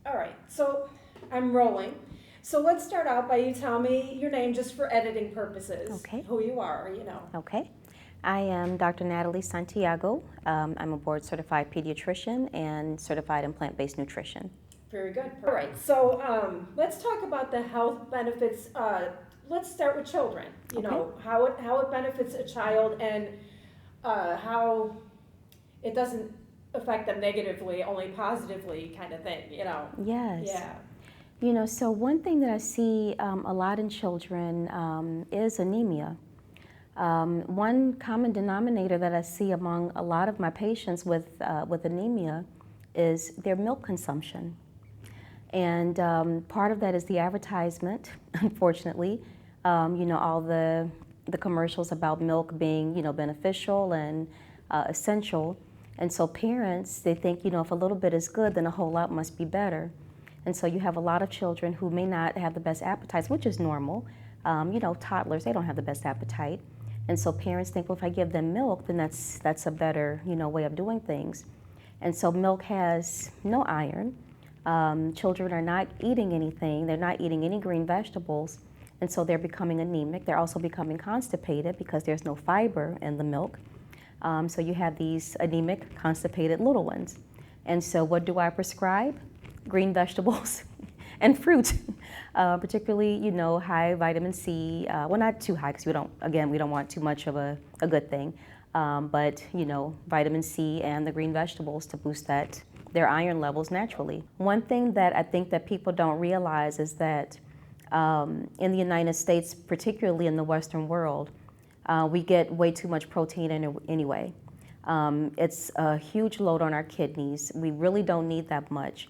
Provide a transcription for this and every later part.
All right, so I'm rolling. So let's start out by you telling me your name just for editing purposes. Okay. Who you are. Okay. I am Dr. Natalie Santiago. I'm a board certified pediatrician and certified in plant-based nutrition. Very good. All right, so let's talk about the health benefits. Let's start with children. You Okay. know, how it benefits a child and how it doesn't affect them negatively, only positively kind of thing. Yes. Yeah. So one thing that I see a lot in children is anemia. One common denominator that I see among a lot of my patients with anemia is their milk consumption. And part of that is the advertisement, unfortunately. All the commercials about milk being, beneficial and essential. And so parents, they think, if a little bit is good, then a whole lot must be better. And so you have a lot of children who may not have the best appetites, which is normal. Toddlers, they don't have the best appetite. And so parents think, well, if I give them milk, then that's a better, way of doing things. And so milk has no iron. Children are not eating anything. They're not eating any green vegetables. And so they're becoming anemic. They're also becoming constipated because there's no fiber in the milk. So you have these anemic, constipated little ones. And so what do I prescribe? Green vegetables and fruit, particularly, high vitamin C. Well, not too high because we don't want too much of a good thing. But, vitamin C and the green vegetables to boost their iron levels naturally. One thing that I think that people don't realize is that in the United States, particularly in the Western world, we get way too much protein anyway. It's a huge load on our kidneys. We really don't need that much.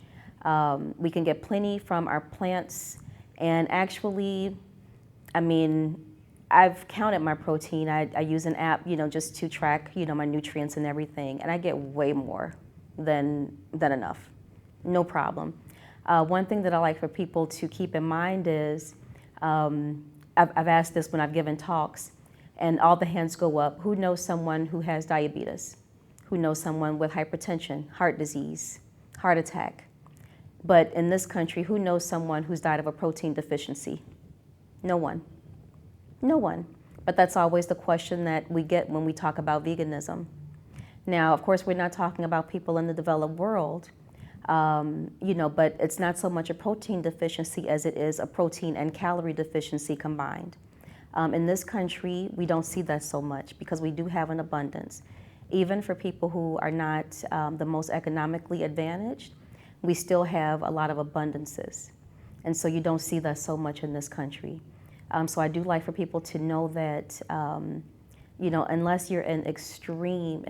We can get plenty from our plants, and actually, I've counted my protein. I use an app, just to track, my nutrients and everything, and I get way more than enough, no problem. One thing that I like for people to keep in mind is, I've asked this when I've given talks, and all the hands go up. Who knows someone who has diabetes? Who knows someone with hypertension, heart disease, heart attack? But in this country, who knows someone who's died of a protein deficiency? No one. No one. But that's always the question that we get when we talk about veganism. Now, of course, we're not talking about people in the developed world, but it's not so much a protein deficiency as it is a protein and calorie deficiency combined. In this country, we don't see that so much because we do have an abundance. Even for people who are not the most economically advantaged, we still have a lot of abundances. And so you don't see that so much in this country. So I do like for people to know that, unless you're in extreme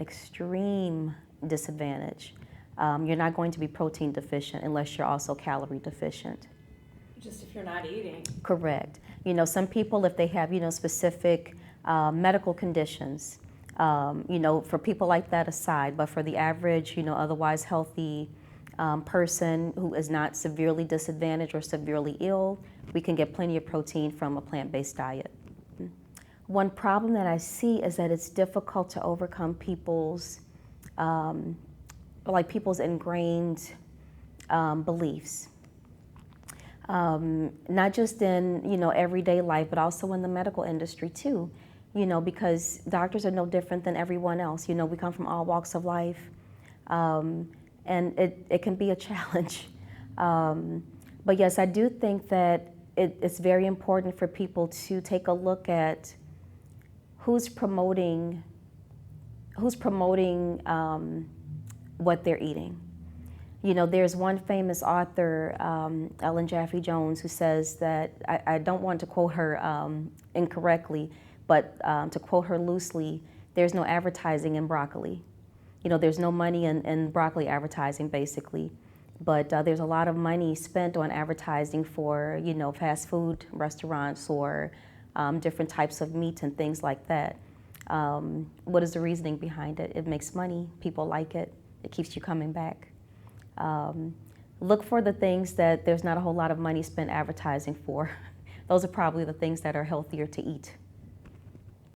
disadvantage, you're not going to be protein deficient unless you're also calorie deficient. Just if you're not eating. Correct. Some people, if they have, specific medical conditions, for people like that aside, but for the average, otherwise healthy person who is not severely disadvantaged or severely ill, we can get plenty of protein from a plant-based diet. One problem that I see is that it's difficult to overcome people's ingrained beliefs. Not just in, everyday life, but also in the medical industry too, because doctors are no different than everyone else. We come from all walks of life, and it can be a challenge. But yes, I do think that it's very important for people to take a look at who's promoting what they're eating. There's one famous author, Ellen Jaffe Jones, who says that, I don't want to quote her incorrectly, but to quote her loosely, there's no advertising in broccoli. There's no money in broccoli advertising, basically. But there's a lot of money spent on advertising for, fast food restaurants or different types of meat and things like that. What is the reasoning behind it? It makes money. People like it. It keeps you coming back. Look for the things that there's not a whole lot of money spent advertising for. Those are probably the things that are healthier to eat.